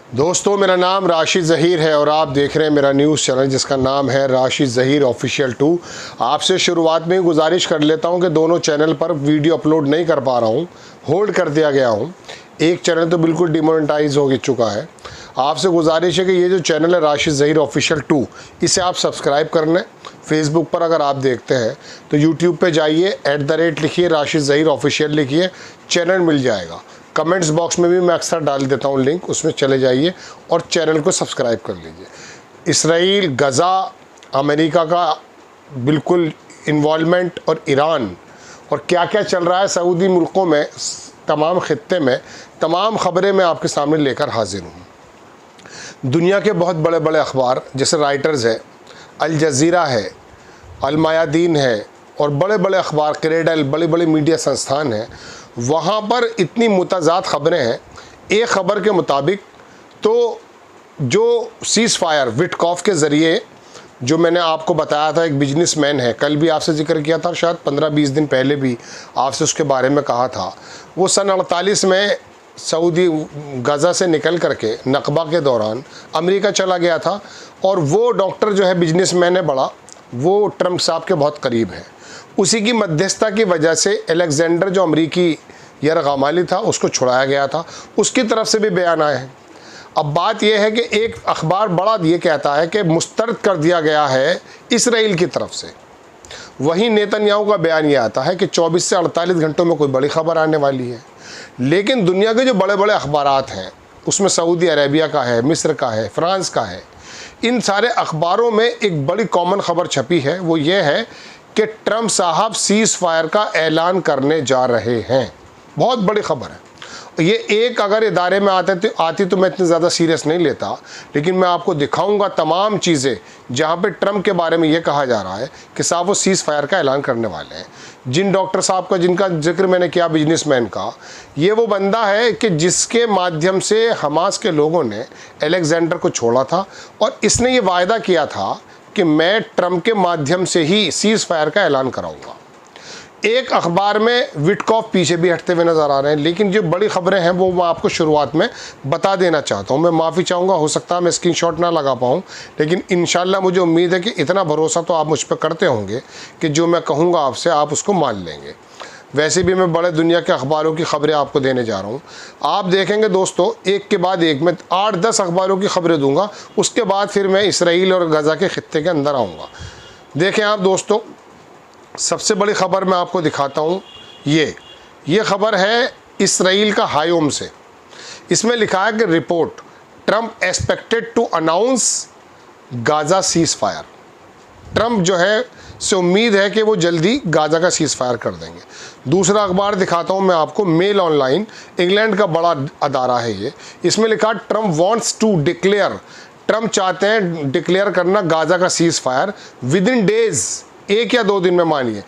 दोस्तों, मेरा नाम राशिद ज़हीर है और आप देख रहे हैं मेरा न्यूज़ चैनल जिसका नाम है राशिद ज़हीर ऑफिशियल 2। आपसे शुरुआत में ही गुजारिश कर लेता हूं कि दोनों चैनल पर वीडियो अपलोड नहीं कर पा रहा हूं, होल्ड कर दिया गया हूं। एक चैनल तो बिल्कुल डिमोनेटाइज हो चुका है। आपसे गुजारिश है कि ये जो चैनल है राशिद ज़हीर ऑफिशियल 2, इसे आप सब्सक्राइब कर लें। फेसबुक पर अगर आप देखते हैं तो यूट्यूब पे जाइए, @ लिखिए, राशिद ज़हीर ऑफिशियल लिखिए, चैनल मिल जाएगा। कमेंट्स बॉक्स में भी मैं अक्सर डाल देता हूँ लिंक, उसमें चले जाइए और चैनल को सब्सक्राइब कर लीजिए। इसराइल, गज़ा, अमेरिका का बिल्कुल इन्वॉल्वमेंट और ईरान और क्या क्या चल रहा है सऊदी मुल्कों में, तमाम खित्ते में, तमाम ख़बरें मैं आपके सामने लेकर हाजिर हूँ। दुनिया के बहुत बड़े बड़े अखबार जैसे राइटर्स है, अल जज़ीरा है, अल मयादीन है और बड़े बड़े अखबार, क्रेडल, बड़े बड़े मीडिया संस्थान हैं, वहाँ पर इतनी मुतज़ाद ख़बरें हैं। एक ख़बर के मुताबिक तो जो सीज़ फायर विटकॉफ के ज़रिए, जो मैंने आपको बताया था, एक बिजनेसमैन है, कल भी आपसे जिक्र किया था, शायद 15-20 दिन पहले भी आपसे उसके बारे में कहा था। वो सन 48 में सऊदी गज़ा से निकल करके नकबा के दौरान अमेरिका चला गया था और वो डॉक्टर जो है, बिजनेसमैन है बड़ा, वो ट्रंप साहब के बहुत करीब है। उसी की मध्यस्थता की वजह से अलेक्जेंडर जो अमरीकी यरगमाली था उसको छुड़ाया गया था। उसकी तरफ से भी बयान आए हैं। अब बात यह है कि एक अखबार बड़ा ये कहता है कि मुस्तरद कर दिया गया है इसराइल की तरफ से। वहीं नेतन्याहू का बयान ये आता है कि 24 से 48 घंटों में कोई बड़ी खबर आने वाली है। लेकिन दुनिया के जो बड़े बड़े अखबारात हैं उसमें सऊदी अरेबिया का है, मिस्र का है, फ्रांस का है, इन सारे अखबारों में एक बड़ी कॉमन खबर छपी है। वो ये है कि ट्रंप साहब सीज़ फायर का ऐलान करने जा रहे हैं। बहुत बड़ी खबर है। ये एक अगर इदारे में आती तो मैं इतनी ज़्यादा सीरियस नहीं लेता, लेकिन मैं आपको दिखाऊंगा तमाम चीज़ें जहाँ पे ट्रंप के बारे में ये कहा जा रहा है कि साहब वो सीज़ फायर का ऐलान करने वाले हैं। जिन डॉक्टर साहब का, जिनका जिक्र मैंने किया, बिजनेसमैन का, ये वो बंदा है कि जिसके माध्यम से हमास के लोगों ने अलेक्जेंडर को छोड़ा था और इसने ये वायदा किया था कि मैं ट्रंप के माध्यम से ही सीज़ फायर का ऐलान कराऊंगा। एक अखबार में विटकॉफ पीछे भी हटते हुए नज़र आ रहे हैं, लेकिन जो बड़ी खबरें हैं वो मैं आपको शुरुआत में बता देना चाहता हूं। मैं माफ़ी चाहूँगा, हो सकता है मैं स्क्रीनशॉट ना लगा पाऊँ, लेकिन इंशाल्लाह मुझे उम्मीद है कि इतना भरोसा तो आप मुझ पर करते होंगे कि जो मैं कहूँगा आपसे आप उसको मान लेंगे। वैसे भी मैं बड़े दुनिया के अखबारों की ख़बरें आपको देने जा रहा हूँ। आप देखेंगे दोस्तों, एक के बाद एक मैं 8-10 अखबारों की ख़बरें दूँगा, उसके बाद फिर मैं इसराइल और गज़ा के खित्ते के अंदर आऊँगा। देखें आप दोस्तों, सबसे बड़ी ख़बर मैं आपको दिखाता हूँ। ये ख़बर है इसराइल का हायोम से। इसमें लिखा है कि report, Trump expected to announce Gaza ceasefire. Trump जो है से उम्मीद है कि वो जल्दी गाज़ा का सीज़ फायर कर देंगे। दूसरा अखबार दिखाता हूँ मैं आपको, मेल ऑनलाइन, इंग्लैंड का बड़ा अदारा है ये। इसमें लिखा, Trump wants to declare, Trump चाहते हैं डिक्लेयर करना गाज़ा का ceasefire within days, 1 या 2 दिन में मानिए।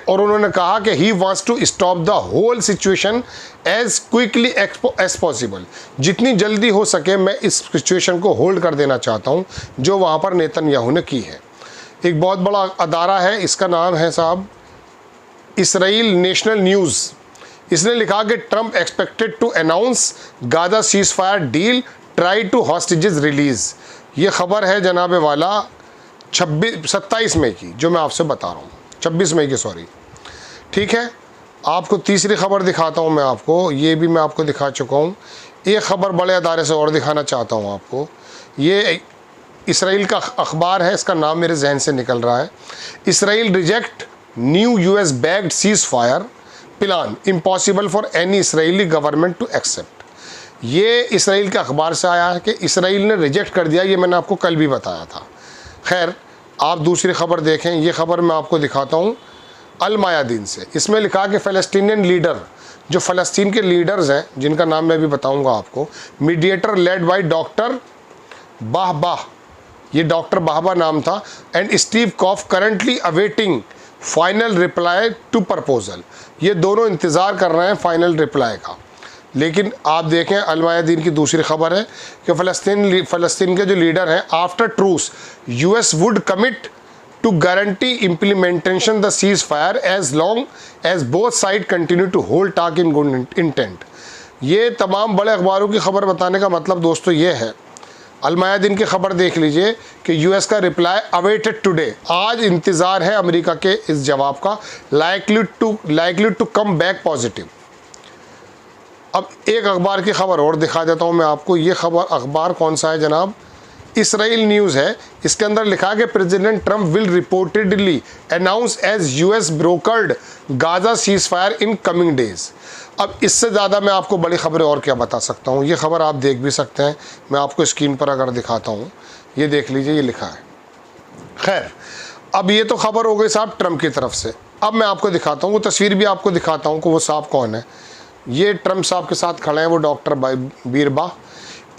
और उन्होंने कहा कि he wants to stop the whole situation as quickly as possible. जितनी जल्दी हो सके मैं इस सिचुएशन को होल्ड कर देना चाहता हूँ जो वहाँ पर नेतन्याहू ने की है। एक बहुत बड़ा अदारा है, इसका नाम है साहब इसराइल नेशनल न्यूज़। इसने लिखा कि Trump expected to announce Gaza ceasefire deal, try to hostages release. ये खबर है जनाब वाला 27 मई की, जो मैं आपसे बता रहा हूँ, 26 मई की, सॉरी। ठीक है, आपको तीसरी खबर दिखाता हूँ मैं आपको, ये भी मैं आपको दिखा चुका हूँ। एक ख़बर बड़े अदारे से और दिखाना चाहता हूँ आपको। ये इसराइल का अखबार है, इसका नाम मेरे जहन से निकल रहा है। Israel reject new US backed ceasefire plan, impossible for any Israeli government to accept. ये इसराइल के अखबार से आया है कि इसराइल ने रिजेक्ट कर दिया। ये मैंने आपको कल भी बताया था। खैर, आप दूसरी ख़बर देखें। ये ख़बर मैं आपको दिखाता हूँ अल मयादीन से। इसमें लिखा कि फ़लस्तीनियन लीडर, जो फ़लस्तीन के लीडर्स हैं जिनका नाम मैं भी बताऊँगा आपको, mediator led by doctor Bahbah, ये डॉक्टर बाहबा नाम था, and Steve Koff currently awaiting final reply to proposal. ये दोनों इंतज़ार कर रहे हैं फाइनल रिप्लाई का। लेकिन आप देखें, अल मयादीन की दूसरी खबर है कि फ़लस्तीन के जो लीडर हैं, after truce US would commit to guarantee implementation the ceasefire as long as both side continue to hold talk in good intent. ये तमाम बड़े अखबारों की खबर बताने का मतलब दोस्तों ये है, अल मयादीन की खबर देख लीजिए कि यूएस का रिप्लाई अवेटेड टुडे, आज इंतज़ार है अमेरिका के इस जवाब का, likely to come back positive. अब एक अखबार की खबर और दिखा देता हूँ मैं आपको। ये खबर अखबार कौन सा है जनाब, इसराइल न्यूज़ है। इसके अंदर लिखा है कि president Trump will reportedly announce as US brokered Gaza ceasefire in coming days. अब इससे ज़्यादा मैं आपको बड़ी खबरें और क्या बता सकता हूँ। ये खबर आप देख भी सकते हैं, मैं आपको स्क्रीन पर अगर दिखाता हूँ, ये देख लीजिए, ये लिखा है। खैर, अब ये तो खबर हो गई साहब ट्रंप की तरफ से। अब मैं आपको दिखाता हूँ, वो तस्वीर भी आपको दिखाता हूँ कि वो साहब कौन है। ये ट्रंप साहब के साथ खड़े हैं वो डॉक्टर बीरबा,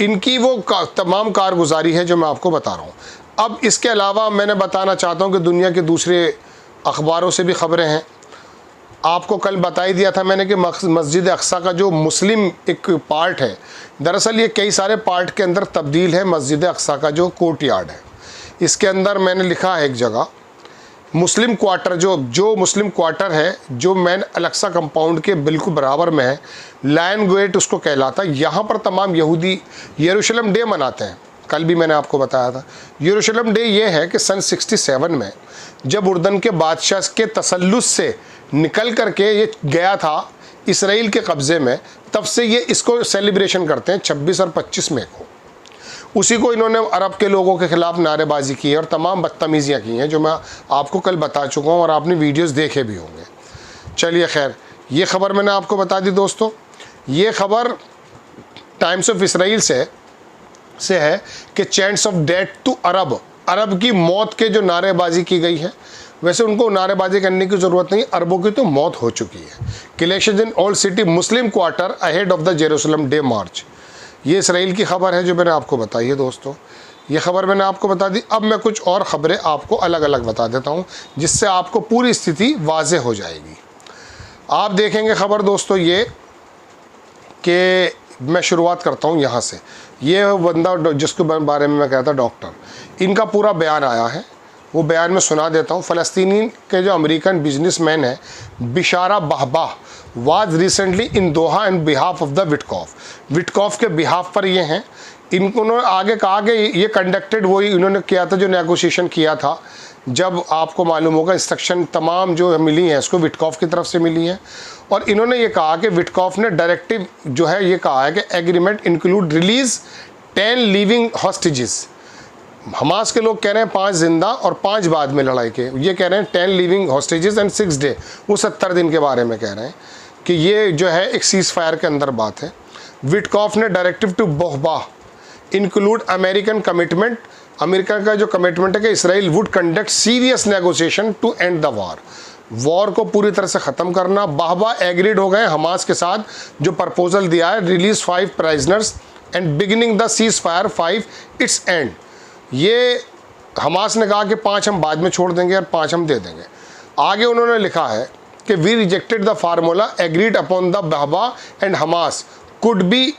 इनकी वो तमाम कारगुजारी है जो मैं आपको बता रहा हूँ। अब इसके अलावा मैंने बताना चाहता हूँ कि दुनिया के दूसरे अखबारों से भी खबरें हैं। आपको कल बता ही दिया था मैंने कि मस्जिद अक्सा का जो मुस्लिम एक पार्ट है, दरअसल ये कई सारे पार्ट के अंदर तब्दील है। मस्जिद अक्सा का जो कोर्ट यार्ड है, इसके अंदर मैंने लिखा है एक जगह मुस्लिम क्वार्टर, जो मुस्लिम क्वार्टर है जो मैन अलक्सा कंपाउंड के बिल्कुल बराबर में है, लायन गेट उसको कहलाता है। यहाँ पर तमाम यहूदी यरूशलेम डे मनाते हैं। कल भी मैंने आपको बताया था। यरूशलेम डे ये है कि सन 67 में जब उर्दन के बादशाह के तसल्लुस से निकल करके ये गया था इसराइल के कब्ज़े में, तब से ये इसको सेलिब्रेशन करते हैं 26 और 25 मई को। उसी को इन्होंने अरब के लोगों के ख़िलाफ़ नारेबाजी की है और तमाम बदतमीज़ियाँ की हैं जो मैं आपको कल बता चुका हूँ और आपने वीडियोस देखे भी होंगे। चलिए खैर, ये ख़बर मैंने आपको बता दी दोस्तों। ये ख़बर टाइम्स ऑफ इसराइल से है कि चैंट्स ऑफ डेथ टू अरब की मौत के जो नारेबाजी की गई है, वैसे उनको नारेबाजी करने की ज़रूरत नहीं, अरबों की तो मौत हो चुकी है। Clashes in old city Muslim quarter ahead of the Jerusalem day march. ये इसराइल की खबर है जो मैंने आपको बताई है दोस्तों। ये खबर मैंने आपको बता दी। अब मैं कुछ और ख़बरें आपको अलग अलग बता देता हूँ जिससे आपको पूरी स्थिति वाज़ेह हो जाएगी। आप देखेंगे खबर दोस्तों ये कि मैं शुरुआत करता हूँ यहाँ से। ये बंदा जिसके बारे में मैं कहता डॉक्टर, इनका पूरा बयान आया है, वो बयान में सुना देता हूँ। फ़लस्तीनी के जो अमेरिकन बिजनेसमैन है Bishara Bahbah was recently in Doha and behalf of the Witkoff के बिहाफ पर ये हैं। इनको आगे कहा कि ये कंडक्टेड वही इन्होंने किया था जो नेगोशिएशन किया था, जब आपको मालूम होगा इंस्ट्रक्शन तमाम जो मिली हैं इसको विटकॉफ की तरफ से मिली हैं। और इन्होंने ये कहा कि विटकॉफ ने डायरेक्टिव जो है ये कहा है कि agreement include release 10 living hostages. Hamas के लोग कह रहे हैं 5 जिंदा और 5 बाद में लड़ाई के, ये कह रहे हैं 10 लिविंग हॉस्टेजेस एंड 6 डे, वो 70 दिन के बारे में कह रहे हैं कि ये जो है एक सीज़ फायर के अंदर बात है। विटकॉफ ने directive to Bahbah include American commitment, America का जो कमिटमेंट है कि Israel would conduct serious negotiation to end the war को पूरी तरह से ख़त्म करना। बाहबा एग्रीड हो गए हमास के साथ जो प्रपोजल दिया है, release 5 prisoners and beginning the ceasefire 5 it's end. ये हमास ने कहा कि 5 हम बाद में छोड़ देंगे और 5 हम दे देंगे। आगे उन्होंने लिखा है कि we rejected the formula agreed upon the Bahbah and Hamas could be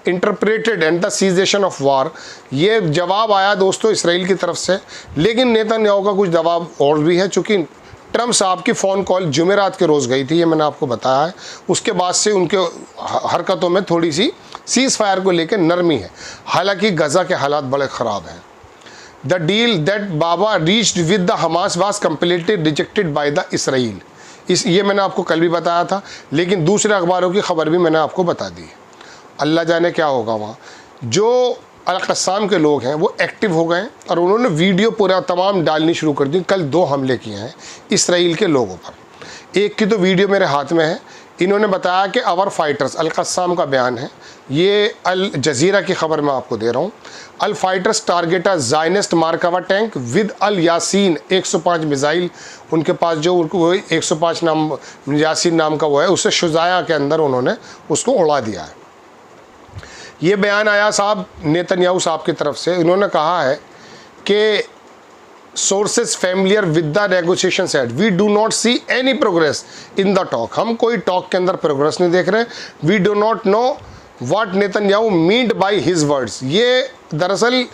interpreted and the cessation of war. ये जवाब आया दोस्तों इसराइल की तरफ से, लेकिन नेतन्याहू का कुछ जवाब और भी है। चूँकि ट्रंप साहब की फ़ोन कॉल जुमेरात के रोज़ गई थी, ये मैंने आपको बताया है, उसके बाद से उनके हरकतों में थोड़ी सी सीज़ फायर को लेकर नरमी है। हालांकि गज़ा के हालात बड़े ख़राब हैं। The deal that Baba reached with the Hamas was completely rejected by the Israel. ये मैंने आपको कल भी बताया था, लेकिन दूसरे अखबारों की खबर भी मैंने आपको बता दी। अल्लाह जाने क्या होगा वहाँ। जो अल-क़स्साम के लोग हैं वो एक्टिव हो गए और उन्होंने वीडियो पूरा तमाम डालनी शुरू कर दी। कल 2 हमले किए हैं इसराइल के लोगों पर। एक की तो वीडियो मेरे हाथ में है। इन्होंने बताया कि आवर फाइटर्स, अल-क़स्साम का बयान है, ये अल जज़ीरा की खबर मैं आपको दे रहा हूँ। Al fighters target a Zionist Merkava tank with al Yasin 105 missile. उनके पास जो वो 105 नाम यासीन नाम का वो है, उससे शुजाया के अंदर उन्होंने उसको उड़ा दिया है। ये बयान आया साहब नेतन्याहू साहब की तरफ से। इन्होंने कहा है कि sources familiar with the negotiation said we do not see any progress in the talk. हम कोई टॉक के अंदर प्रोग्रेस नहीं देख रहे। We do not know what Netanyahu meant by his words. ये दरअसल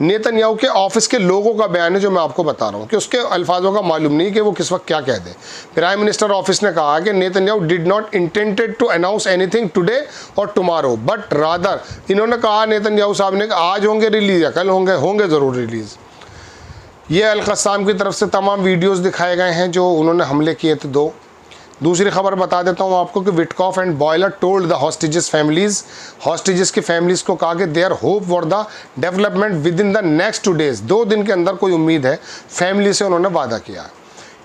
नेतन्याहू के ऑफिस के लोगों का बयान है जो मैं आपको बता रहा हूँ कि उसके अल्फाजों का मालूम नहीं कि वो किस वक्त क्या कह दे। प्राइम मिनिस्टर ऑफिस ने कहा कि Netanyahu did not intended to announce anything today और टुमारो बट रादर, इन्होंने कहा नेतन्याहू साहब ने आज होंगे रिलीज़ या कल होंगे ज़रूर रिलीज़। ये अल-क़स्साम की तरफ से तमाम वीडियोस दिखाए गए हैं जो उन्होंने हमले किए थे 2। दूसरी खबर बता देता हूँ आपको कि Witkoff and Boehler told the hostages की फैमिलीज़ को कहा कि there hope for the development within the next 2 days, 2 दिन के अंदर कोई उम्मीद है, फैमिली से उन्होंने वादा किया है।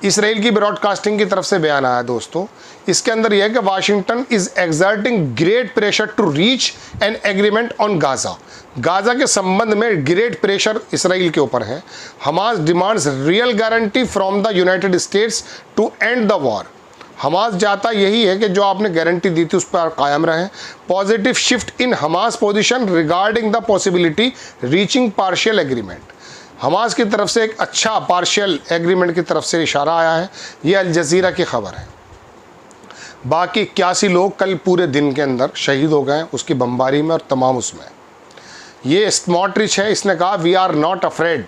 इसराइल की ब्रॉडकास्टिंग की तरफ से बयान आया दोस्तों, इसके अंदर यह है कि Washington is exerting great pressure to reach an agreement on Gaza के संबंध में ग्रेट प्रेशर इसराइल के ऊपर है। Hamas demands real guarantee from the United States to end the war. Hamas चाहता यही है कि जो आपने गारंटी दी थी उस पर कायम रहें। Positive shift in Hamas position regarding the possibility reaching partial agreement. Hamas की तरफ से एक अच्छा पार्शियल एग्रीमेंट की तरफ से इशारा आया है। ये अल जज़ीरा की खबर है। बाकी 81 लोग कल पूरे दिन के अंदर शहीद हो गए उसकी बमबारी में और तमाम उसमें। ये स्मॉट्रिच है, इसने कहा we are not afraid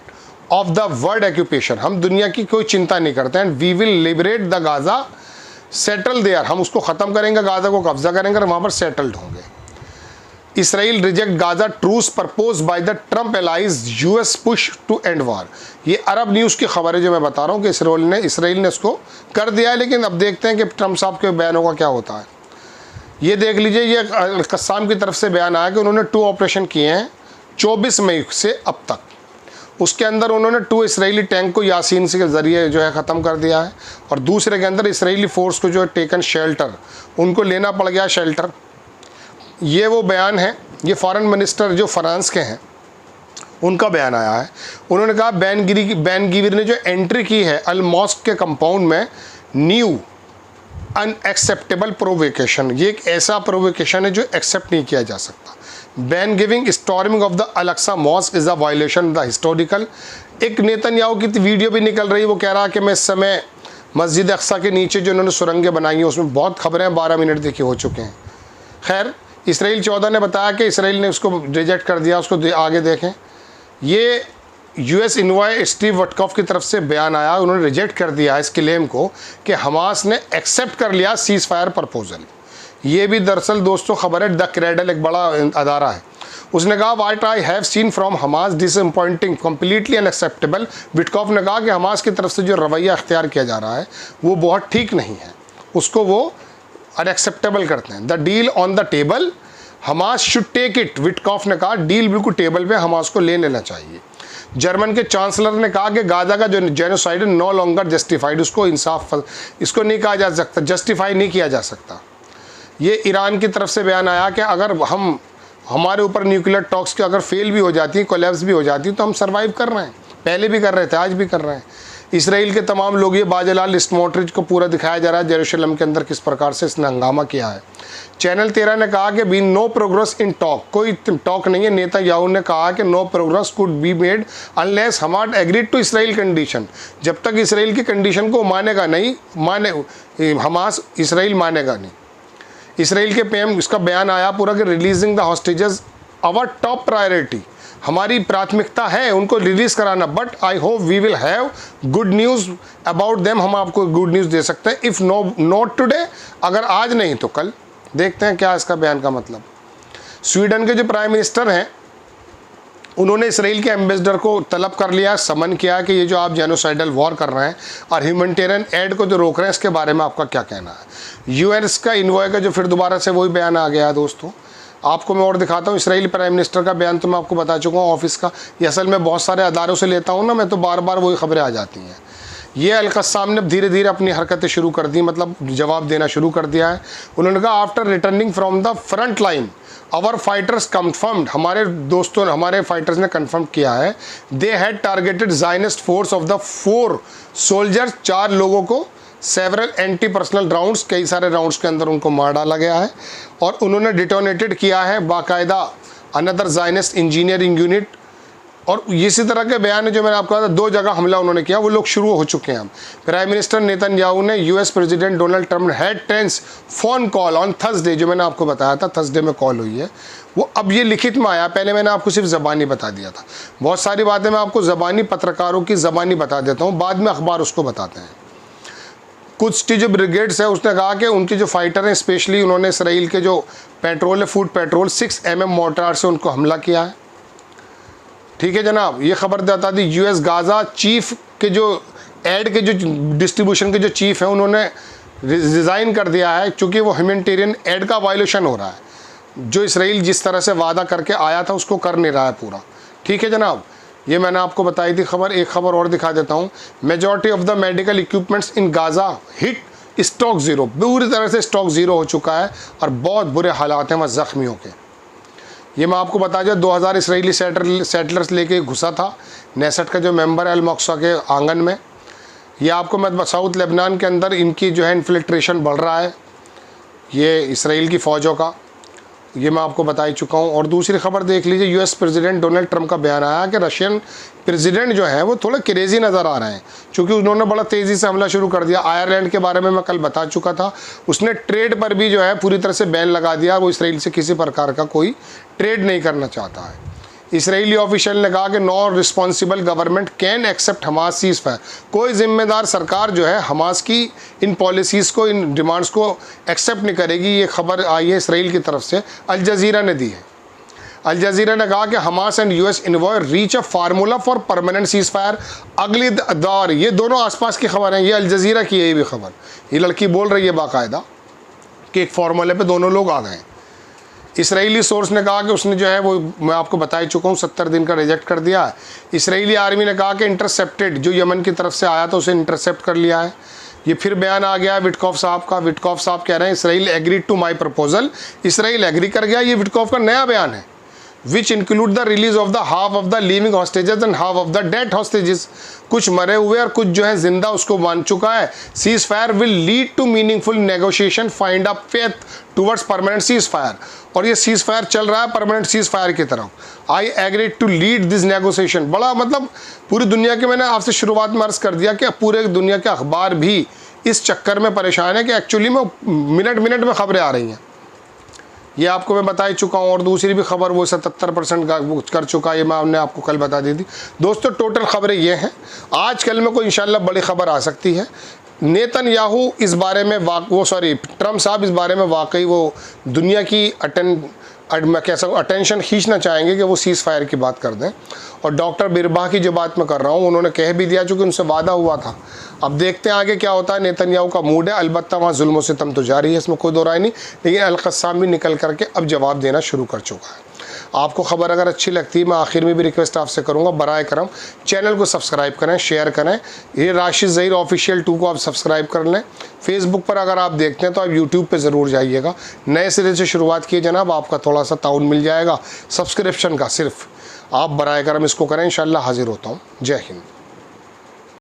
of the world occupation, हम दुनिया की कोई चिंता नहीं करते हैं। We will liberate the Gaza settle there, हम उसको ख़त्म करेंगे, गाज़ा को कब्जा करेंगे और वहाँ पर सेटल्ड होंगे। Israel reject Gaza truce propose by the Trump allies US push to end war. ये अरब न्यूज़ की खबर है जो मैं बता रहा हूँ कि इसराइल ने इसको कर दिया है, लेकिन अब देखते हैं कि ट्रंप साहब के बयानों का क्या होता है। ये देख लीजिए, ये अल-क़स्साम की तरफ से बयान आया कि उन्होंने 2 ऑपरेशन किए हैं 24 मई से अब तक। उसके अंदर उन्होंने 2 इसराइली टैंक को यासीन से के ज़रिए जो है ख़त्म कर दिया है और दूसरे के अंदर इसराइली फ़ोर्स को जो है टेकन शेल्टर, उनको लेना पड़ गया शेल्टर। ये वो बयान है, ये फॉरेन मिनिस्टर जो फ्रांस के हैं उनका बयान आया है। उन्होंने कहा बैन गिविर ने जो एंट्री की है अल मॉस्क के कंपाउंड में, न्यू अनएक्सेप्टेबल प्रोवोकेशन, ये एक ऐसा प्रोवोकेशन है जो एक्सेप्ट नहीं किया जा सकता। बैन गिविंग storming of the Al-Aqsa mosque is a violation the historical. एक नेतन्याहू की वीडियो भी निकल रही है, वो कह रहा है कि मैं इस समय मस्जिद अक्सा के नीचे जो उन्होंने सुरंगें बनाई हैं उसमें बहुत खबरें 12 मिनट देखी हो चुके हैं। खैर, इसराइल 14 ने बताया कि इसराइल ने उसको रिजेक्ट कर दिया, उसको आगे देखें। ये यूएस इन्वॉय स्टीव विटकॉफ की तरफ से बयान आया, उन्होंने रिजेक्ट कर दिया इस क्लेम को कि हमास ने एक्सेप्ट कर लिया सीज़ फायर प्रपोजल। ये भी दरअसल दोस्तों खबर है, द क्रेडल एक बड़ा अदारा है, उसने कहा what I have seen from Hamas disappointing completely unacceptable. Witkoff ने कहा कि हमास की तरफ से जो रवैया अख्तियार किया जा रहा है वो बहुत ठीक नहीं है, उसको वो अनएक्सेप्टेबल करते हैं। The deal on the table, Hamas should take it. Witkoff ने कहा डील बिल्कुल टेबल पे, हमास को ले लेना चाहिए। जर्मन के चांसलर ने कहा कि गाज़ा का जो जेनोसाइड नो लॉन्गर जस्टिफाइड, उसको इंसाफ, इसको नहीं कहा जा सकता, जस्टिफाई नहीं किया जा सकता। ये ईरान की तरफ से बयान आया कि अगर हमारे ऊपर न्यूक्लियर टॉक्स की अगर फेल भी हो जाती, कोलैप्स भी हो जाती, तो हम सर्वाइव कर रहे हैं, पहले भी कर रहे थे, आज भी कर रहे हैं। इसराइल के तमाम लोग, ये बाजलाल स्मोट्रिच को पूरा दिखाया जा रहा है जेरूशलेम के अंदर किस प्रकार से इसने हंगामा किया है। चैनल 13 ने कहा कि be no progress in talk, कोई टॉक नहीं है। नेतन्याहू ने कहा कि no progress could be made unless Hamas agreed to Israel condition, जब तक इसराइल की कंडीशन को मानेगा नहीं, हमास इसराइल मानेगा नहीं। इसराइल के पीएम, इसका बयान आया पूरा कि releasing the hostages our top priority, हमारी प्राथमिकता है उनको रिलीज़ कराना, but I hope we will have good news about them, हम आपको गुड न्यूज़ दे सकते हैं। इफ़ नॉट टुडे, अगर आज नहीं तो कल। देखते हैं क्या इसका बयान का मतलब। स्वीडन के जो प्राइम मिनिस्टर हैं उन्होंने इसराइल के एम्बेसडर को तलब कर लिया, समन किया कि ये जो आप जेनोसाइडल वॉर कर रहे हैं और ह्यूमैनिटेरियन एड को जो रोक रहे हैं, इसके बारे में आपका क्या कहना है। यूएस का इन्वॉय का जो फिर दोबारा से वही बयान आ गया है दोस्तों। आपको मैं और दिखाता हूँ, इसराइली प्राइम मिनिस्टर का बयान तो मैं आपको बता चुका हूँ ऑफिस का। ये असल में बहुत सारे अदारों से लेता हूँ ना मैं, तो बार बार वही खबरें आ जाती हैं। ये अल-क़स्साम ने धीरे धीरे अपनी हरकतें शुरू कर दी, मतलब जवाब देना शुरू कर दिया है। उन्होंने कहा after returning from the front line our fighters confirmed, हमारे दोस्तों ने, हमारे फाइटर्स ने कन्फर्म किया है, they had targeted Zionist force of the 4 soldiers, 4 लोगों को, सेवरल एंटी पर्सनल राउंड्स, कई सारे राउंड्स के अंदर उनको मार डाला गया है। और उन्होंने डिटोनेटेड किया है बाकायदा अनदर ज़ायनिस्ट इंजीनियरिंग यूनिट और इसी तरह के बयान है जो मैंने आपको कहा था, 2 जगह हमला उन्होंने किया, वो लोग शुरू हो चुके हैं। प्राइम मिनिस्टर नेतन्याहू ने US president Donald Trump had tense phone call on Thursday, जो मैंने आपको बताया था थर्सडे में कॉल हुई है, वो अब ये लिखित में आया। पहले मैंने आपको सिर्फ ज़बानी बता दिया था। बहुत सारी बातें मैं आपको ज़बानी पत्रकारों की ज़बानी बता देता हूँ, बाद में अखबार उसको बताते हैं। कुछ की जो ब्रिगेड्स है उसने कहा कि उनके जो फाइटर हैं, स्पेशली उन्होंने इसराइल के जो पेट्रोल है, फूड पेट्रोल 6 mm मोर्टार से उनको हमला किया है। ठीक है जनाब, ये खबर बता दी। यूएस गाज़ा चीफ के जो एड के जो डिस्ट्रीब्यूशन के जो चीफ हैं, उन्होंने रिज़ाइन कर दिया है, चूँकि वो ह्यूमैनिटेरियन एड का वायलेशन हो रहा है। जो इसराइल जिस तरह से वादा करके आया था उसको कर नहीं रहा है पूरा। ठीक है जनाब, ये मैंने आपको बताई थी खबर। एक खबर और दिखा देता हूँ। Majority of the medical equipments in Gaza hit stock zero, पूरी तरह से स्टॉक ज़ीरो हो चुका है और बहुत बुरे हालात हैं वहाँ ज़ख्मियों के। ये मैं आपको बता दिया, 2000 इसराइली सेटलर्स लेके घुसा था नेसट का जो मेंबर है अल-मक्सा के आंगन में। ये आपको मैं साउथ लेबनान के अंदर इनकी जो है इन्फिल्ट्रेशन बढ़ रहा है, ये इसराइल की फ़ौजों का, ये मैं आपको बता ही चुका हूँ। और दूसरी खबर देख लीजिए, यूएस प्रेसिडेंट डोनाल्ड ट्रम्प का बयान आया कि रशियन प्रेसिडेंट जो है वो थोड़ा क्रेज़ी नज़र आ रहे हैं, क्योंकि उन्होंने बड़ा तेज़ी से हमला शुरू कर दिया। आयरलैंड के बारे में मैं कल बता चुका था, उसने ट्रेड पर भी जो है पूरी तरह से बैन लगा दिया। वो इसराइल से किसी प्रकार का कोई ट्रेड नहीं करना चाहता है। इसराइली ऑफिशियल ने कहा कि no responsible government can accept Hamas ceasefire, कोई जिम्मेदार सरकार जो है हमास की इन पॉलिसीज़ को, इन डिमांड्स को एक्सेप्ट नहीं करेगी। ये खबर आई है इसराइल की तरफ से, अल जज़ीरा ने दी है। अल जज़ीरा ने कहा कि Hamas and US envoy reach a formula for permanent cease fire अगली दौर। ये दोनों आसपास की खबर हैं, ये अल जज़ीरा की है ये भी खबर। ये लड़की बोल रही है बाकायदा कि एक फार्मूले पे दोनों लोग आ गए। इसराइली सोर्स ने कहा कि उसने जो है वो मैं आपको बता ही चुका हूँ 70 दिन का रिजेक्ट कर दिया है। इसराइली आर्मी ने कहा कि इंटरसेप्टेड, जो यमन की तरफ से आया था उसे इंटरसेप्ट कर लिया है। ये फिर बयान आ गया विटकॉफ साहब का। विटकॉफ साहब कह रहे हैं Israel agreed to my proposal, Israel agree कर गया। ये विटकॉफ का नया बयान है, which include the release of the half of the living hostages and half of the dead hostages. कुछ मरे हुए और कुछ जो है जिंदा उसको मान चुका है। Ceasefire will lead to meaningful negotiation, find a faith towards permanent ceasefire. और ये सीज फायर चल रहा है परमानेंट सीज फायर की तरफ। I agreed to lead this negotiation. बड़ा मतलब पूरी दुनिया के, मैंने आपसे शुरुआत में अर्ज कर दिया कि पूरे दुनिया के अखबार भी इस चक्कर में परेशान है कि एक्चुअली में मिनट मिनट में खबरें आ रही हैं। ये आपको मैं बता ही चुका हूँ। और दूसरी भी खबर वो 77% का कर चुका है, ये मैं आपको कल बता दी थी। दोस्तों टोटल खबरें ये हैं। आज कल में कोई इंशाल्लाह बड़ी खबर आ सकती है। नेतन्याहू इस बारे में ट्रम्प साहब इस बारे में वाकई वो दुनिया की मैं कह सकूँ अटेंशन खींचना चाहेंगे कि वो सीज़ फायर की बात कर दें। और डॉक्टर बिरबाह की जो बात मैं कर रहा हूँ, उन्होंने कह भी दिया चूँकि उनसे वादा हुआ था। अब देखते हैं आगे क्या होता है। नेतन्याहू का मूड है, अलबत्ता वहाँ जुल्म सितम तो जारी है, इसमें कोई दो राय नहीं, लेकिन अल-क़स्साम भी निकल करके अब जवाब देना शुरू कर चुका है। आपको खबर अगर अच्छी लगती है, मैं आखिर में भी रिक्वेस्ट आपसे करूंगा, बराए करम चैनल को सब्सक्राइब करें, शेयर करें। ये राशिद ज़हीर ऑफिशियल 2 को आप सब्सक्राइब कर लें। फेसबुक पर अगर आप देखते हैं तो आप यूट्यूब पे ज़रूर जाइएगा। नए सिरे से शुरुआत किए जनाब, आपका थोड़ा सा ताउन मिल जाएगा सब्सक्रिप्शन का। सिर्फ आप बराए करम इसको करें, इंशाल्लाह हाजिर होता हूँ। जय हिंद।